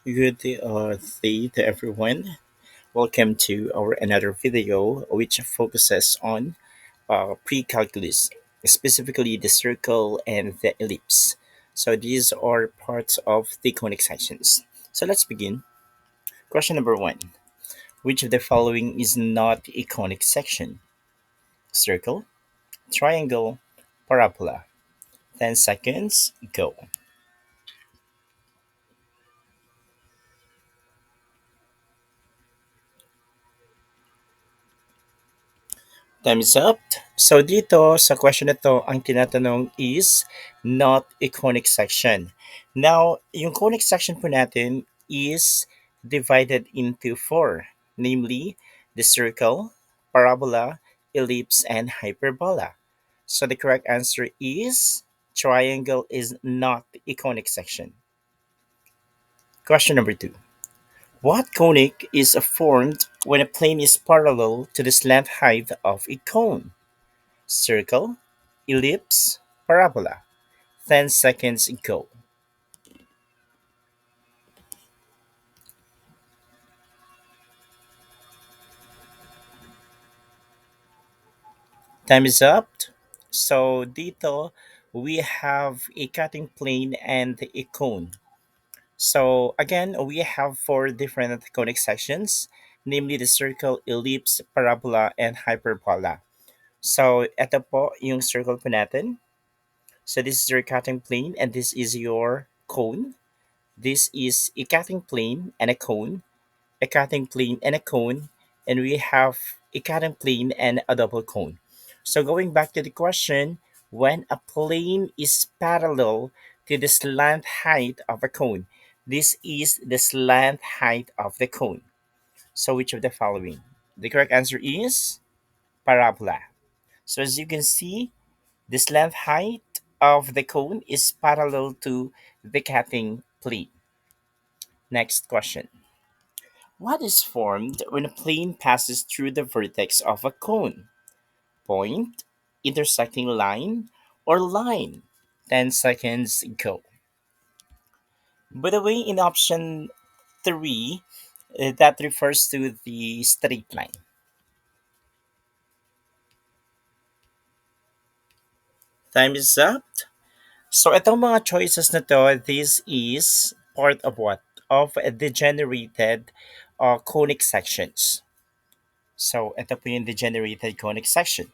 Good day to everyone. Welcome to our another video which focuses on pre-calculus, specifically the circle and the ellipse. So these are parts of the conic sections. So let's begin. Question number one. Which of the following is not a conic section? Circle, triangle, parabola. 10 seconds, go. Time's up. So dito sa question na to, ang tinatanong is not a conic section. Now, yung conic section po natin is divided into four, namely the circle, parabola, ellipse, and hyperbola. So the correct answer is triangle is not a conic section. Question number two. What conic is formed when a plane is parallel to the slant height of a cone? Circle, ellipse, parabola. 10 seconds go. Time is up. So dito, we have a cutting plane and a cone. So again, we have four different conic sections, namely the circle, ellipse, parabola, and hyperbola. So ito po yung circle po natin. So this is your cutting plane and this is your cone. This is a cutting plane and a cone, a cutting plane and a cone, and we have a cutting plane and a double cone. So going back to the question, when a plane is parallel to the slant height of a cone, this is the slant height of the cone. So which of the following? The correct answer is parabola. So as you can see, the slant height of the cone is parallel to the cutting plane. Next question. What is formed when a plane passes through the vertex of a cone? Point, intersecting line, or line? 10 seconds go. By the way, in option 3, that refers to the straight line. Time is up. So itong mga choices na to, this is part of what? Of a degenerated conic sections. So ito po yung degenerated conic section.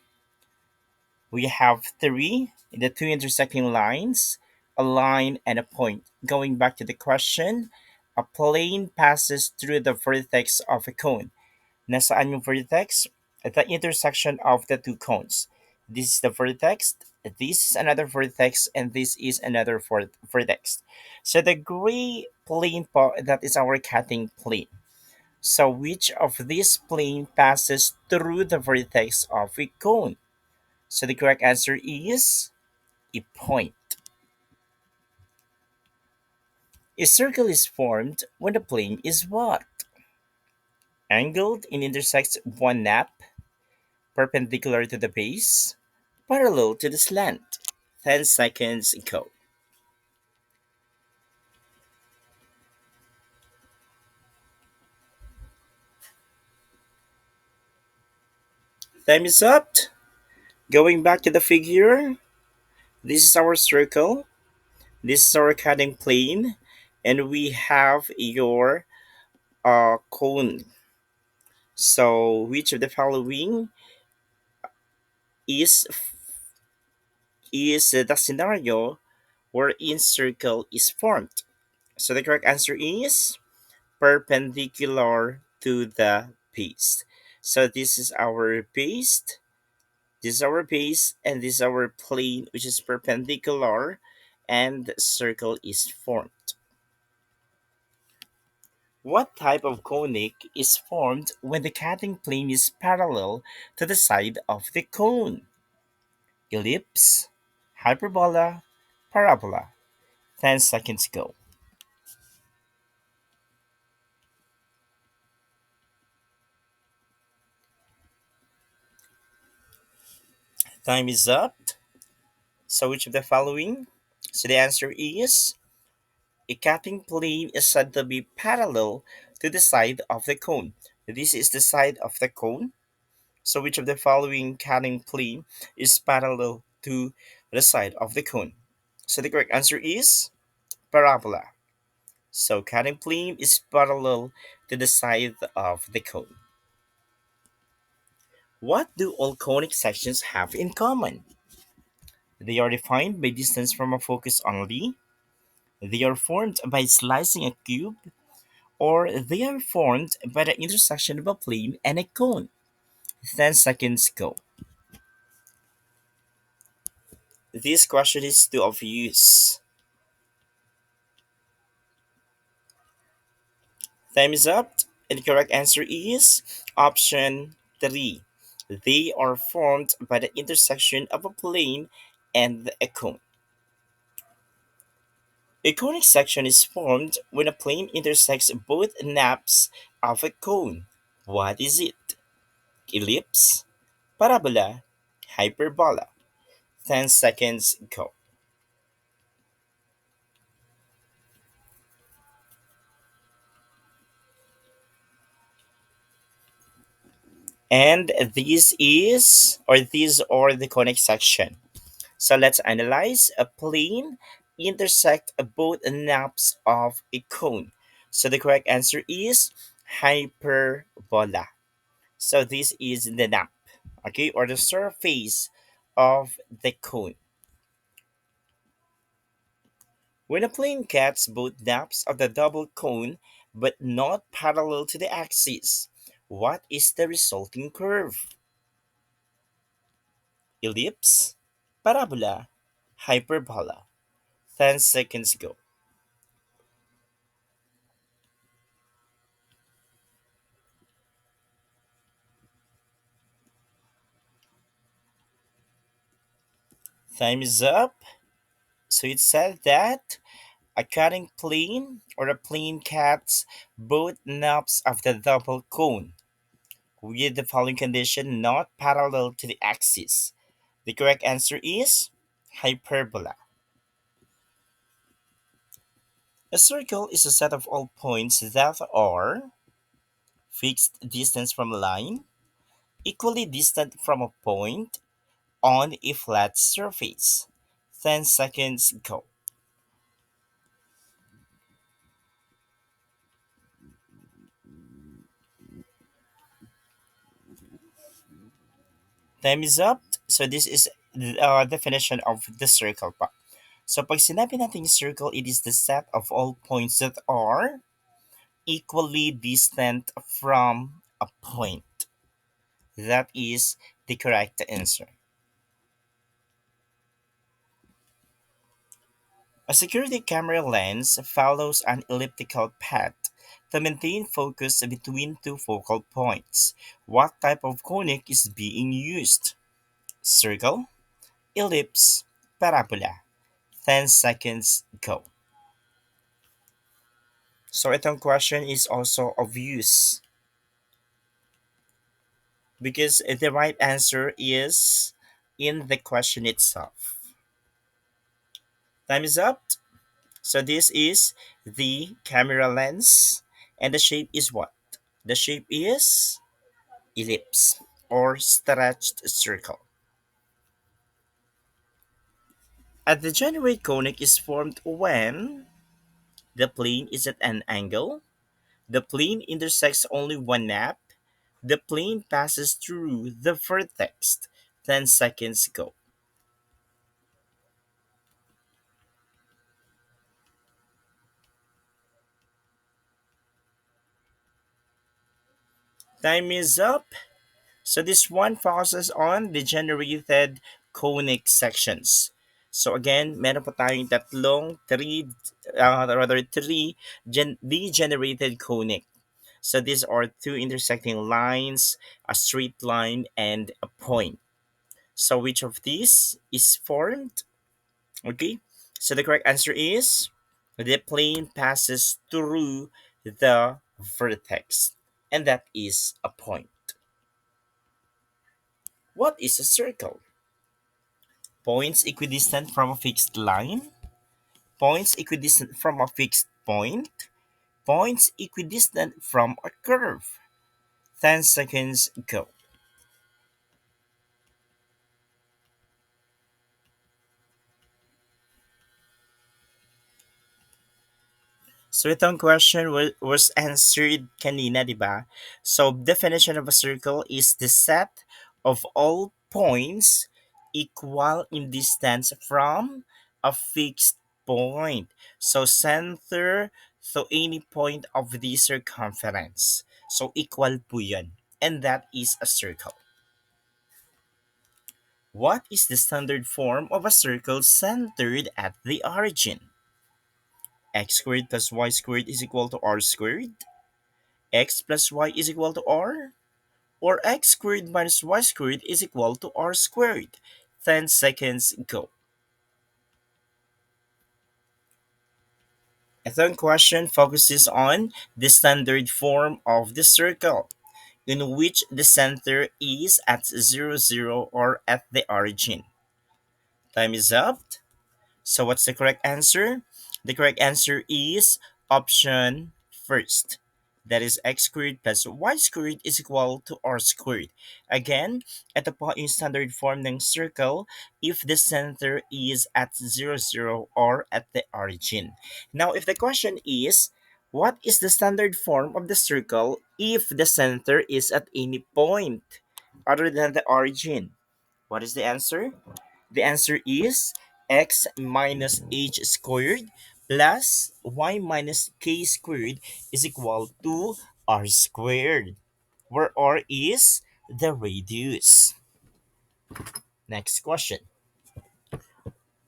We have three, the two intersecting lines, a line, and a point. Going back to the question, a plane passes through the vertex of a cone. Nasaan yung vertex? At the intersection of the two cones. This is the vertex, this is another vertex, and this is another vertex. So the gray plane po, that is our cutting plane. So which of these plane passes through the vertex of a cone? So the correct answer is a point. A circle is formed when the plane is what? Angled and intersects one nap, perpendicular to the base, parallel to the slant. 10 seconds go. Time is up. Going back to the figure, this is our circle, this is our cutting plane, and we have your cone. So which of the following is the scenario wherein circle is formed? So the correct answer is perpendicular to the base. So this is our base, this is our base, and this is our plane which is perpendicular, and the circle is formed. What type of conic is formed when the cutting plane is parallel to the side of the cone? Ellipse, hyperbola, parabola. 10 seconds go. Time is up. So which of the following? So the answer is A cutting plane is said to be parallel to the side of the cone. This is the side of the cone. So which of the following cutting plane is parallel to the side of the cone? So the correct answer is parabola. So cutting plane is parallel to the side of the cone. What do all conic sections have in common? They are defined by distance from a focus only. They are formed by slicing a cube, or they are formed by the intersection of a plane and a cone. 10 seconds go. This question is too obvious. Time is up, and the correct answer is option 3. They are formed by the intersection of a plane and a cone. A conic section is formed when a plane intersects both naps of a cone. What is it? Ellipse, parabola, hyperbola. 10 seconds go. And these are the conic section. So let's analyze a plane intersect both naps of a cone. So the correct answer is hyperbola. So this is the nap, okay, or the surface of the cone. When a plane cuts both naps of the double cone but not parallel to the axis, what is the resulting curve? Ellipse, parabola, hyperbola. 10 seconds go. Time is up. So it said that a cutting plane or a plane cuts both knobs of the double cone with the following condition not parallel to the axis. The correct answer is hyperbola. A circle is a set of all points that are fixed distance from a line, equally distant from a point on a flat surface. 10 seconds go. Time is up. So this is the definition of the circle pa. So pag sinabi natin circle, it is the set of all points that are equally distant from a point. That is the correct answer. A security camera lens follows an elliptical path to maintain focus between two focal points. What type of conic is being used? Circle, ellipse, parabola. 10 seconds go. So itong question is also of use because the right answer is in the question itself. Time is up. So this is the camera lens and the shape is what? The shape is ellipse or stretched circle. A degenerate conic is formed when the plane is at an angle, the plane intersects only one nap, the plane passes through the vertex. 10 seconds go. Time is up. So this one focuses on degenerated conic sections. So again, meron pa tayong three degenerated conic. So these are two intersecting lines, a straight line, and a point. So which of these is formed? Okay. So the correct answer is the plane passes through the vertex, and that is a point. What is a circle? Points equidistant from a fixed line, points equidistant from a fixed point, points equidistant from a curve. 10 seconds, go. So itong question was answered kanina, di ba? So definition of a circle is the set of all points equal in distance from a fixed point. So center to any point of the circumference. So equal po yun. And that is a circle. What is the standard form of a circle centered at the origin? X squared plus y squared is equal to r squared. X plus y is equal to r, or x squared minus y squared is equal to r squared. 10 seconds, go. A third question focuses on the standard form of the circle, in which the center is at 0, 0 or at the origin. Time is up. So what's the correct answer? The correct answer is option first. That is x squared plus y squared is equal to r squared. Again, ito po yung standard form ng circle if the center is at 0, 0 or at the origin. Now, if the question is, what is the standard form of the circle if the center is at any point other than the origin? What is the answer? The answer is x minus h squared plus y minus k squared is equal to r squared, where r is the radius. Next question.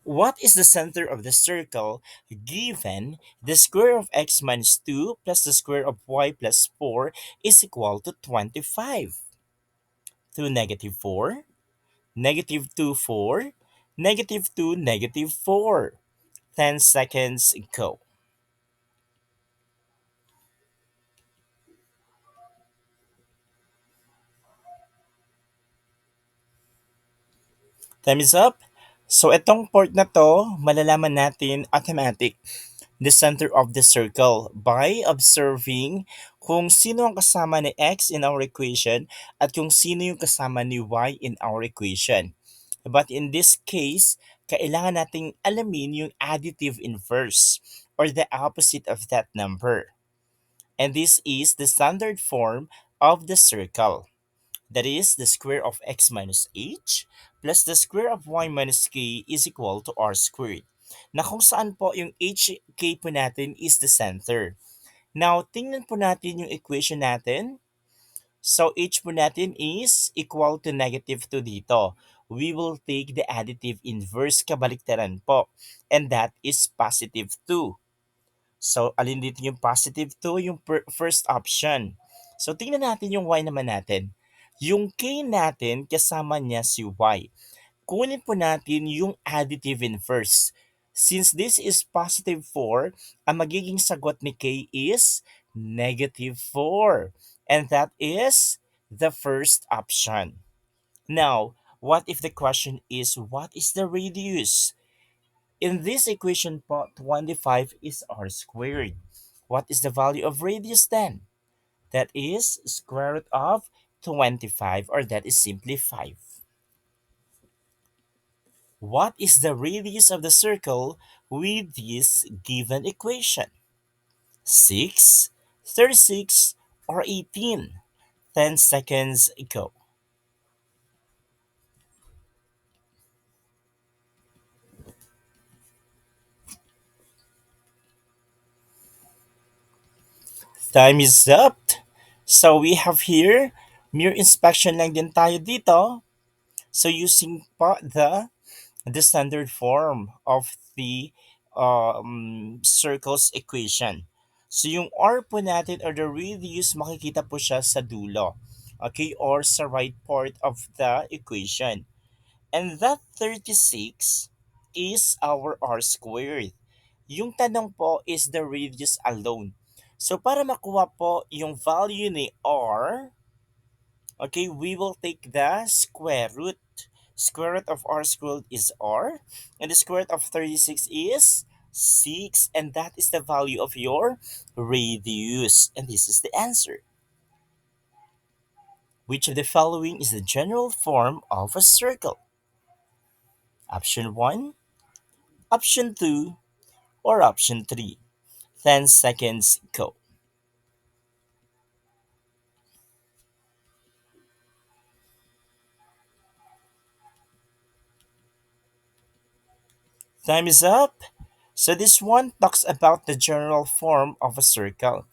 What is the center of the circle given the square of x minus 2 plus the square of y plus 4 is equal to 25? To negative 4, negative 2, 4, negative 2, negative 4. 10 seconds, go. Time is up. So itong part na to, malalaman natin automatic the center of the circle by observing kung sino ang kasama ni x in our equation at kung sino yung kasama ni y in our equation. But in this case, kailangan nating alamin yung additive inverse or the opposite of that number. And this is the standard form of the circle. That is, the square of x minus h plus the square of y minus k is equal to r squared. Na kung saan po yung hk po natin is the center. Now, tingnan po natin yung equation natin. So, h po natin is equal to negative 2 dito. We will take the additive inverse kabaliktaran po. And that is positive 2. So, alin dito yung positive 2? Yung first option. So, tingnan natin yung y naman natin. Yung k natin, kasama niya si y. Kunin po natin yung additive inverse. Since this is positive 4, ang magiging sagot ni k is negative 4. And that is the first option. Now, what if the question is, what is the radius? In this equation po, 25 is r squared. What is the value of radius then? That is square root of 25, or that is simply 5. What is the radius of the circle with this given equation? 6, 36, or 18? 10 seconds, go. Time is up. So we have here, mere inspection lang din tayo dito. So using pa the standard form of the circles equation. So yung r po natin or the radius, makikita po siya sa dulo. Okay, or sa right part of the equation. And that 36 is our r squared. Yung tanong po is the radius alone. So para makuha po yung value ni r, okay, we will take the square root. Square root of r squared is r. And the square root of 36 is 6, and that is the value of your radius. And this is the answer. Which of the following is the general form of a circle? Option 1, option 2, or option 3? 10 seconds go. Time is up. So this one talks about the general form of a circle.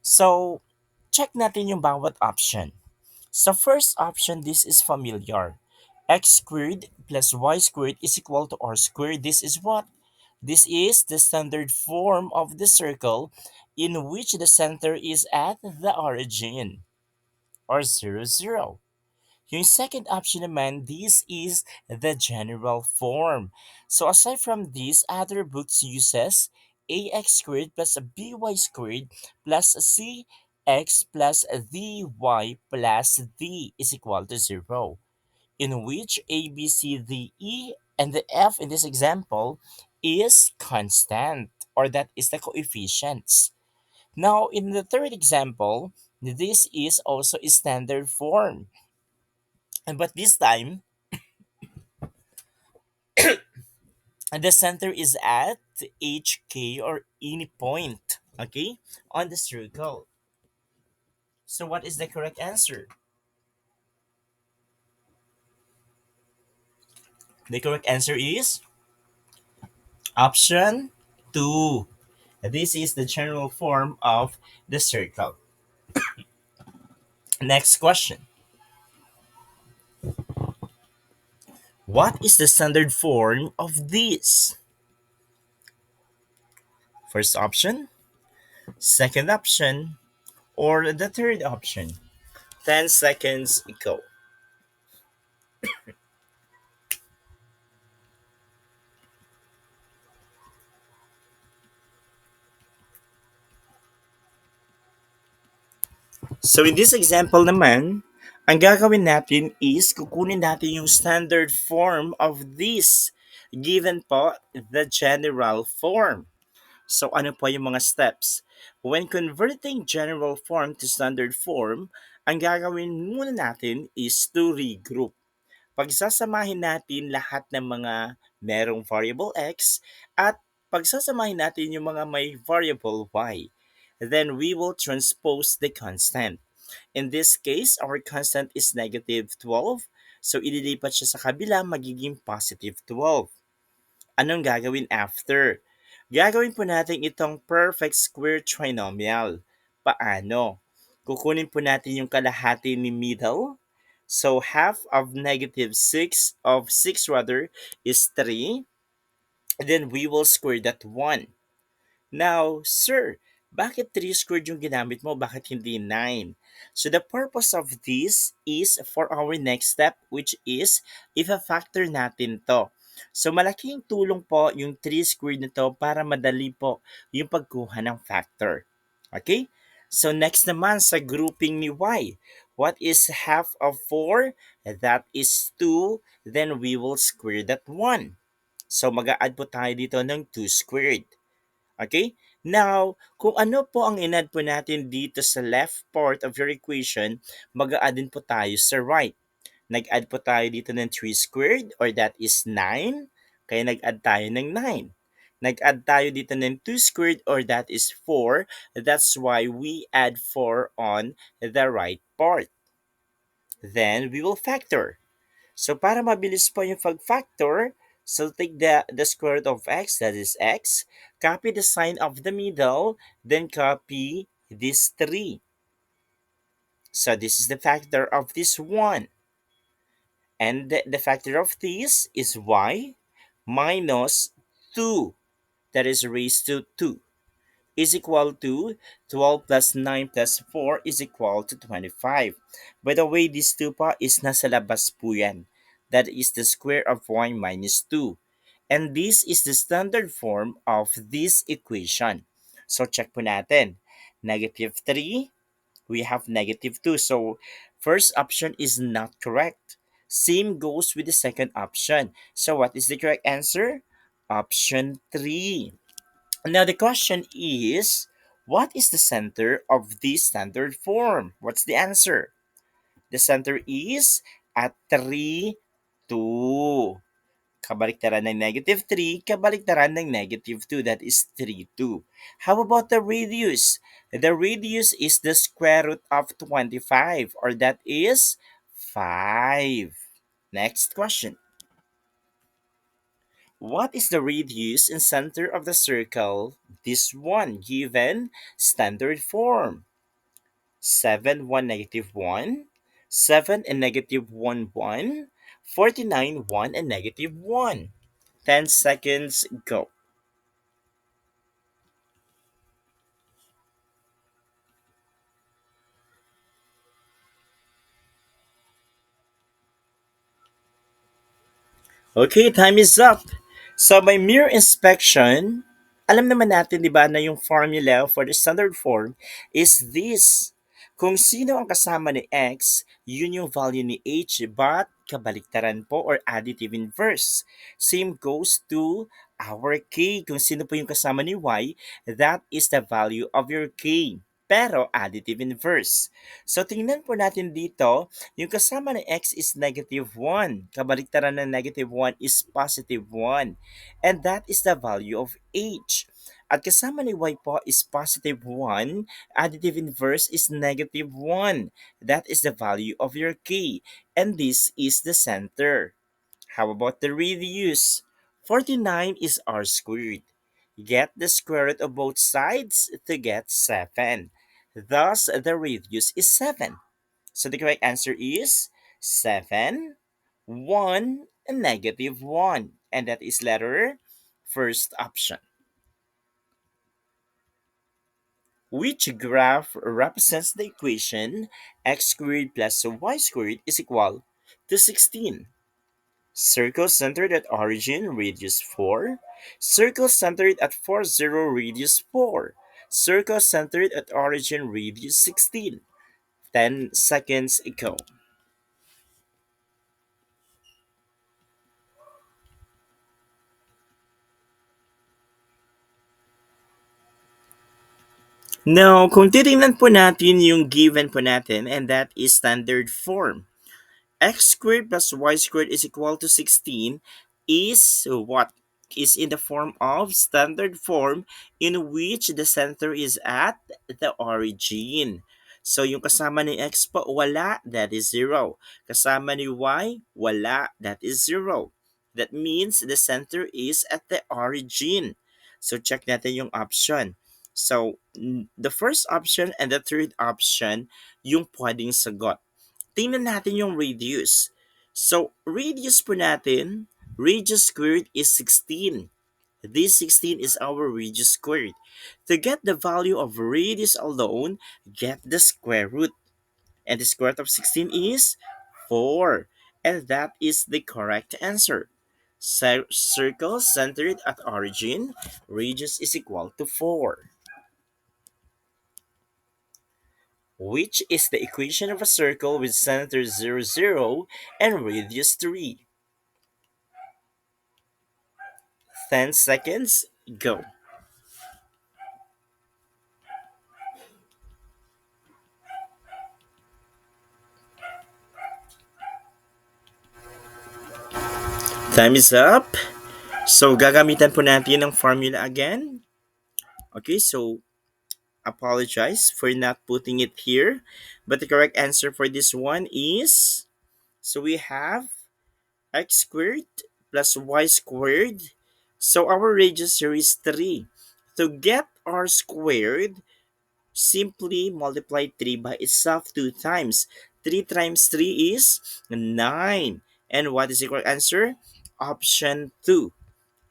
So, check natin yung bawat option. So first option, this is familiar. X squared plus y squared is equal to r squared. This is what? This is the standard form of the circle in which the center is at the origin, or 0, 0. Yung second option naman, this is the general form. So aside from this, other books uses ax squared plus by squared plus cx plus dy plus d is equal to 0, in which a, b, c, d, e, and the f in this example is constant, or that is the coefficients. Now, in the third example, this is also a standard form. But this time, the center is at HK, or any point, okay, on the circle. So what is the correct answer? The correct answer is option 2. This is the general form of the circle. Next question. What is the standard form of this? First option, second option, or the third option? 10 seconds go. So in this example naman, ang gagawin natin is kukunin natin yung standard form of this, given po the general form. So ano po yung mga steps? When converting general form to standard form, ang gagawin muna natin is to regroup. Pagsasamahin natin lahat ng mga merong variable x at pagsasamahin natin yung mga may variable y. Then we will transpose the constant. In this case, our constant is negative 12. So, ililipat siya sa kabila, magiging positive 12. Anong gagawin after? Gagawin po natin itong perfect square trinomial. Paano? Kukunin po natin yung kalahati ni middle. So, half of negative 6 of 6 rather is 3. And then we will square that 1. Now, sir, bakit 3 squared yung ginamit mo? Bakit hindi 9? So, the purpose of this is for our next step, which is if a factor natin to. So, malaking tulong po yung 3 squared nito para madali po yung pagkuha ng factor. Okay? So, next naman sa grouping ni y. What is half of 4? That is 2. Then, we will square that 1. So, mag-a-add po tayo dito ng 2 squared. Okay? Now, kung ano po ang inad po natin dito sa left part of your equation, mag-a-add din po tayo sa right. Nag-add po tayo dito ng 3 squared, or that is 9. Kaya nag-add tayo ng 9. Nag-add tayo dito ng 2 squared, or that is 4. That's why we add 4 on the right part. Then, we will factor. So, para mabilis po yung pag-factor, so take the square root of x, that is x, copy the sign of the middle, then copy this 3. So, this is the factor of this 1. And the factor of this is y minus 2, that is raised to 2, is equal to 12 plus 9 plus 4 is equal to 25. By the way, this 2 pa is nasa labas po yan. That is the square of y minus 2. And this is the standard form of this equation. So check po natin. Negative 3, we have negative 2. So first option is not correct. Same goes with the second option. So what is the correct answer? Option 3. Now the question is, what is the center of the standard form? What's the answer? The center is at 3, 2. Kabaliktaran ng negative 3, kabaliktaran ng negative 2. That is 3, 2. How about the radius? The radius is the square root of 25, or that is 5. Next question. What is the radius and center of the circle? This one given standard form. 7, 1, negative 1. 7 and negative 1, 1. 49, 1 and negative 1. 10 seconds, go. Okay, time is up. So by mere inspection, alam naman natin 'di ba na yung formula for the standard form is this. Kung sino ang kasama ni x, yun yung value ni h, but kabaliktaran po or additive inverse. Same goes to our k. Kung sino po yung kasama ni y, that is the value of your k. Pero additive inverse. So tingnan po natin dito, yung kasama ng x is negative 1. Kabaliktaran ng negative 1 is positive 1. And that is the value of h. At kasama ni y po is positive 1. Additive inverse is negative 1. That is the value of your k. And this is the center. How about the radius? 49 is r squared. Get the square root of both sides to get 7. Thus, the radius is 7. So the correct answer is 7, 1, and negative 1. And that is letter first option. Which graph represents the equation x squared plus y squared is equal to 16? Circle centered at origin, radius 4. Circle centered at 4, 0, radius 4. Circle centered at origin, radius 16. 10 seconds ago. Now, kung titingnan po natin yung given po natin, and that is standard form. X squared plus y squared is equal to 16 is what? Is in the form of standard form in which the center is at the origin. So, yung kasama ni x po, wala, that is 0. Kasama ni y, wala, that is 0. That means the center is at the origin. So, check natin yung option. So, the first option and the third option, yung pwedeng sagot. Tingnan natin yung radius. So, radius po natin, radius squared is 16. This 16 is our radius squared. To get the value of radius alone, get the square root. And the square root of 16 is 4. And that is the correct answer. Circle centered at origin, radius is equal to 4. Which is the equation of a circle with center 0, 0 and radius 3? 10 seconds, go. Time is up. So, gagamitan po natin ng formula again. Okay, so apologize for not putting it here. But the correct answer for this one is, so we have x squared plus y squared. So, our radius here is 3. To get r squared, simply multiply 3 by itself 2 times. 3 times 3 is 9. And what is the correct answer? Option 2.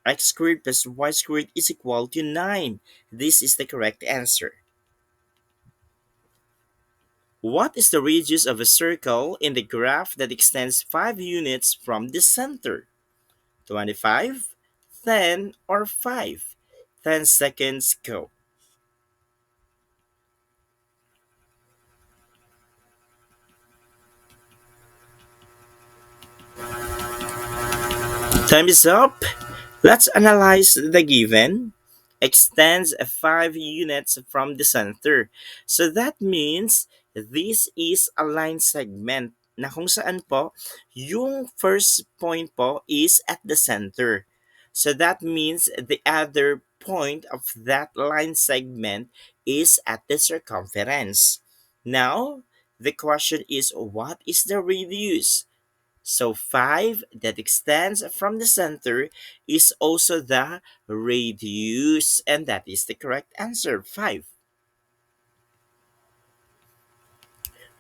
X squared plus y squared is equal to 9. This is the correct answer. What is the radius of a circle in the graph that extends 5 units from the center? 25, 10, or 5? 10 seconds, go. Time is up. Let's analyze the given. extends 5 units from the center. So that means this is a line segment na kung saan po yung first point po is at the center. So that means the other point of that line segment is at the circumference. Now, the question is what is the radius? So 5 that extends from the center is also the radius, and that is the correct answer, 5.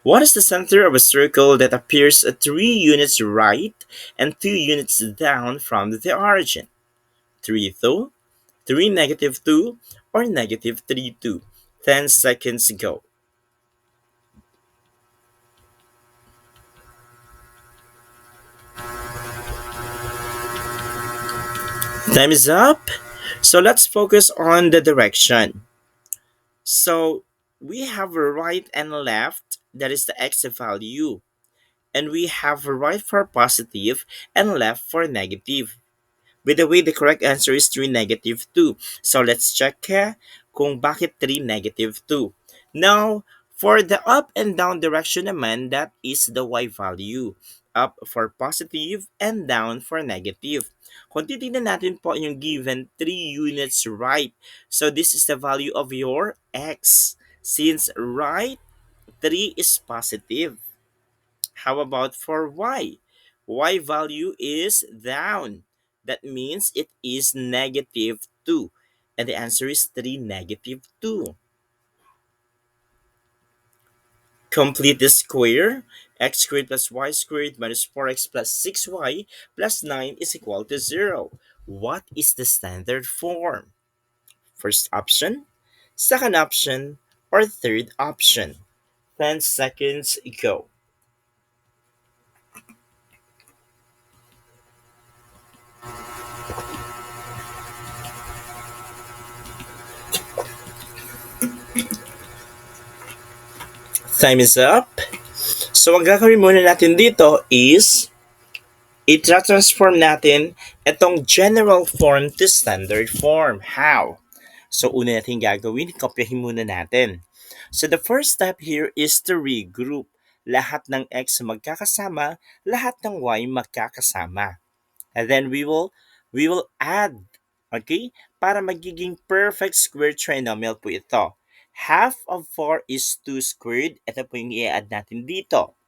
What is the center of a circle that appears at 3 units right and 2 units down from the origin? 3 2, 3 negative 2, or negative 3 2? 10 seconds go. Time is up. So let's focus on the direction. So we have a right and left, that is the x value. And we have a right for positive and left for negative. By the way, the correct answer is 3 negative 2. So let's check kung bakit 3 negative 2. Now, for the up and down direction naman, that is the y value. Up for positive and down for negative. Kung titignan natin po yung given 3 units right. So this is the value of your x. Since right, 3 is positive. How about for y? Y value is down. That means it is negative 2. And the answer is 3 negative 2. Complete the square. X squared plus y squared minus 4x plus 6y plus 9 is equal to 0. What is the standard form? First option, second option, or third option? 10 seconds go. Time is up. So, ang gagawin muna natin dito is i-transform natin itong general form to standard form. How? So, una natin gagawin, kopyahin muna natin. So, the first step here is to regroup. Lahat ng x magkakasama, lahat ng y magkakasama. And then we will add, okay? Para magiging perfect square trinomial po ito. Half of 4 is 2 squared. Ito po yung i-add natin dito.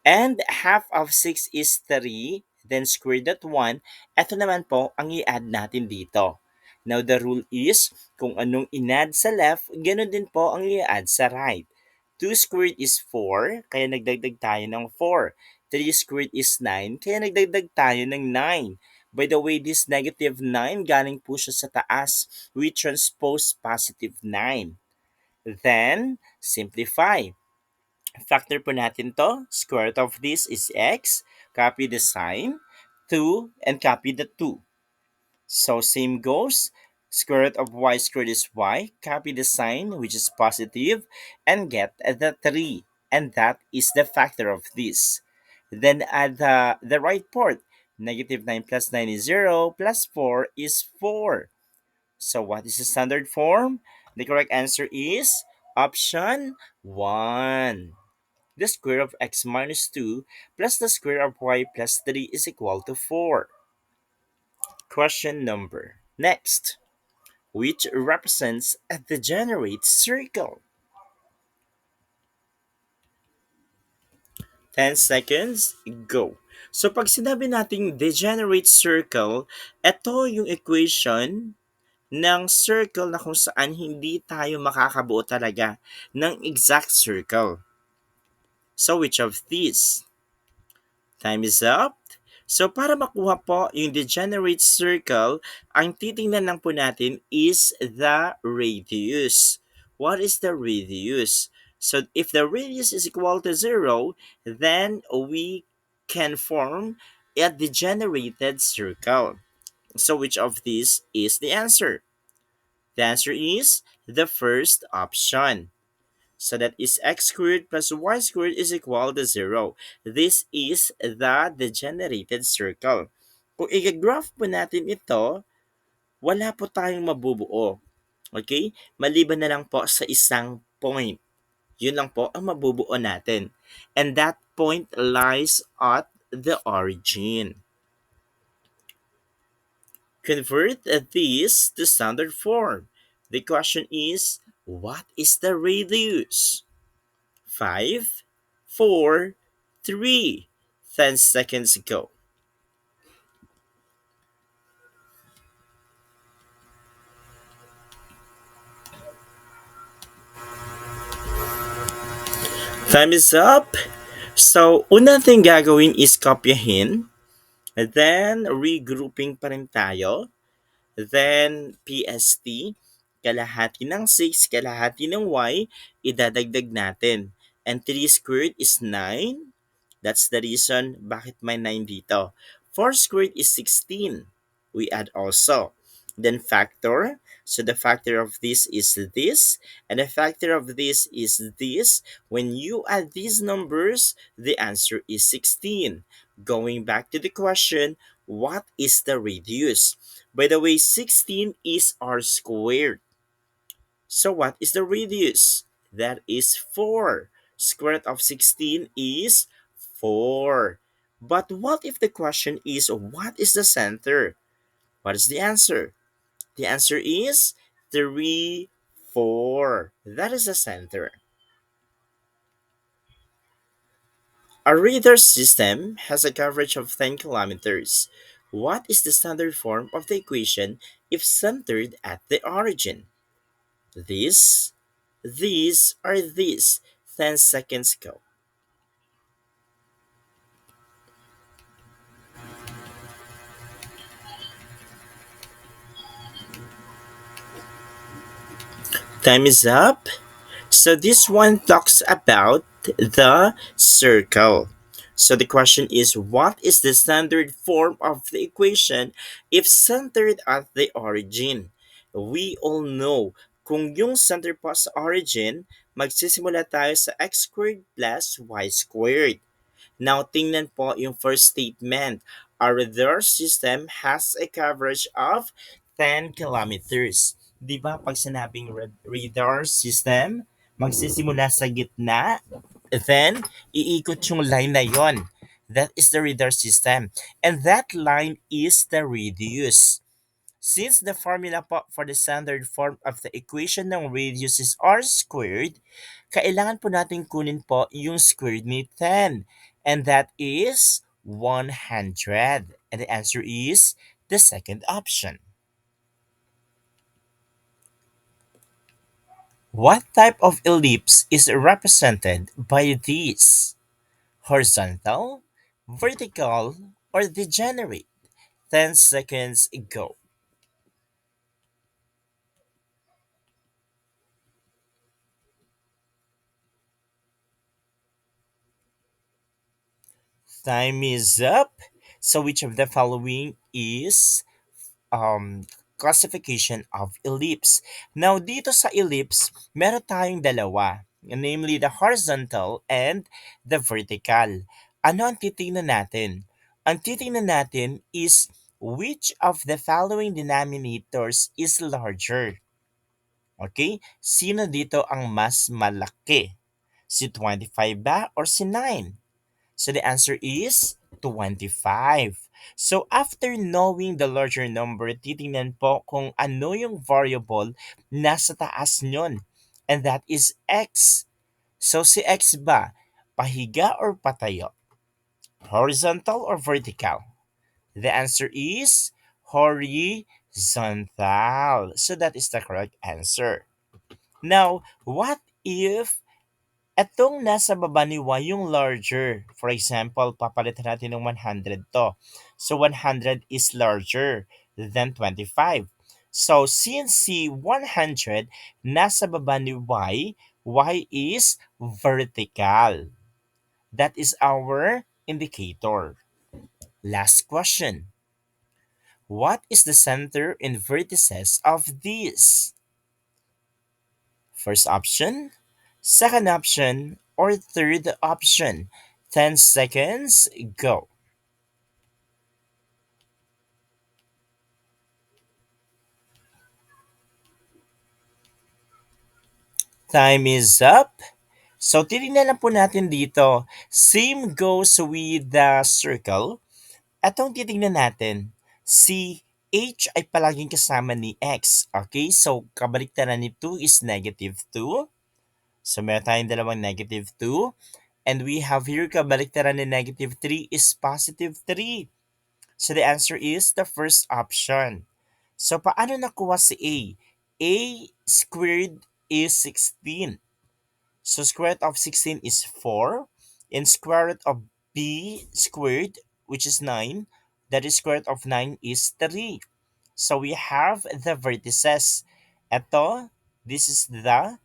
And half of 6 is 3, then square that 1. Ito naman po ang i-add natin dito. Now, the rule is, kung anong in-add sa left, ganun din po ang i-add sa right. 2 squared is 4, kaya nagdagdag tayo ng 4. 3 squared is 9, kaya nagdagdag tayo ng 9. By the way, this negative 9, galing po siya sa taas. We transpose positive 9. Then, simplify. Factor po natin to. Square root of this is x. Copy the sign. 2 and copy the 2. So same goes. Square root of y squared is y. Copy the sign, which is positive, and get the 3. And that is the factor of this. Then add the right part. Negative 9 plus 9 is 0, plus 4 is 4. So what is the standard form? The correct answer is option 1. The square of x minus 2 plus the square of y plus 3 is equal to 4. Question number next, which represents a degenerate circle. 10 seconds, go. So pag sinabi nating degenerate circle, ito yung equation ng circle na kung saan hindi tayo makakabuo talaga ng exact circle. So which of these? Time is up. So para makuha po yung degenerate circle, ang titingnan lang po natin is the radius. What is the radius? So if the radius is equal to 0, then we can form a degenerated circle. So which of these is the answer? The answer is the first option. So that is x squared plus y squared is equal to 0. This is the degenerated circle. Kung i-graph po natin ito, wala po tayong mabubuo. Okay? Maliban na lang po sa isang point. Yun lang po ang mabubuo natin. And that point lies at the origin. Convert this to standard form. The question is, what is the radius? 5, 4, 3. 10 seconds ago. Time is up. So, unang thing gagawin is kopyahin. Then, regrouping pa rin tayo. Then, PST, kalahati ng 6, kalahati ng Y, idadagdag natin. And 3 squared is 9. That's the reason bakit may 9 dito. 4 squared is 16. We add also. Then factor. So the factor of this is this. And the factor of this is this. When you add these numbers, the answer is 16. Going back to the question, what is the radius? By the way, 16 is r squared. So what is the radius? That is 4. Square root of 16 is 4. But what if the question is, what is the center? What is the answer? The answer is 3, 4. That is the center. A radar system has a coverage of 10 kilometers. What is the standard form of the equation if centered at the origin? This, these, or this. 10 seconds go. Time is up. So this one talks about the circle. So the question is, what is the standard form of the equation if centered at the origin? We all know, kung yung center po sa origin, magsisimula tayo sa x squared plus y squared. Now, tingnan po yung first statement. Our radar system has a coverage of 10 kilometers. Di ba pag sinabing radar system, magsisimula sa gitna, then iikot yung line na yon. That is the radar system. And that line is the radius. Since the formula po for the standard form of the equation ng radius is r squared, kailangan po natin kunin po yung squared ni 10. And that is 100. And the answer is the second option. What type of ellipse is represented by these? Horizontal, vertical, or degenerate? 10 seconds go. Time is up. So which of the following is classification of ellipse? Now dito sa ellipse, meron tayong dalawa, namely the horizontal and the vertical. Ano ang titingnan natin? Ang titingnan natin is which of the following denominators is larger. Okay? Sino dito ang mas malaki? Si 25 ba or si 9? So the answer is 25. So after knowing the larger number, titingnan po kung ano yung variable nasa taas nyon. And that is x. So si x ba, pahiga or patayo? Horizontal or vertical? The answer is horizontal. So that is the correct answer. Now, what if etong nasa baba ni Y yung larger? For example, papalitan natin ng 100 to. So 100 is larger than 25. So since si 100 nasa baba ni Y is vertical. That is our indicator. Last question. What is the center and vertices of this? First option, second option, or third option. 10 seconds, go. Time is up. So, titignan lang po natin dito. Same goes with the circle. Atong titignan natin, si h ay palaging kasama ni x. Okay? So, kabaliktaran ni 2 is negative 2. So, meron tayong dalawang negative 2. And we have here kabaliktaran ni negative 3 is positive 3. So, the answer is the first option. So, paano nakuha si A? A squared is 16. So square root of 16 is 4. And square root of b squared, which is 9, that is square root of 9 is 3. So we have the vertices. Ito, this is the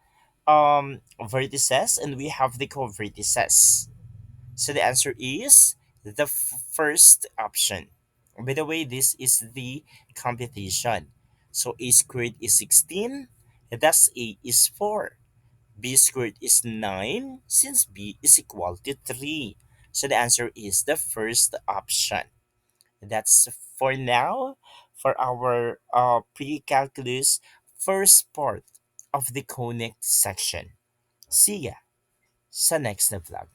vertices and we have the co-vertices. So the answer is the first option. By the way, this is the computation. So a squared is 16, thus a is 4. B squared is 9 since B is equal to 3. So the answer is the first option. That's for now for our pre-calculus first part of the conic section. See ya sa next na vlog.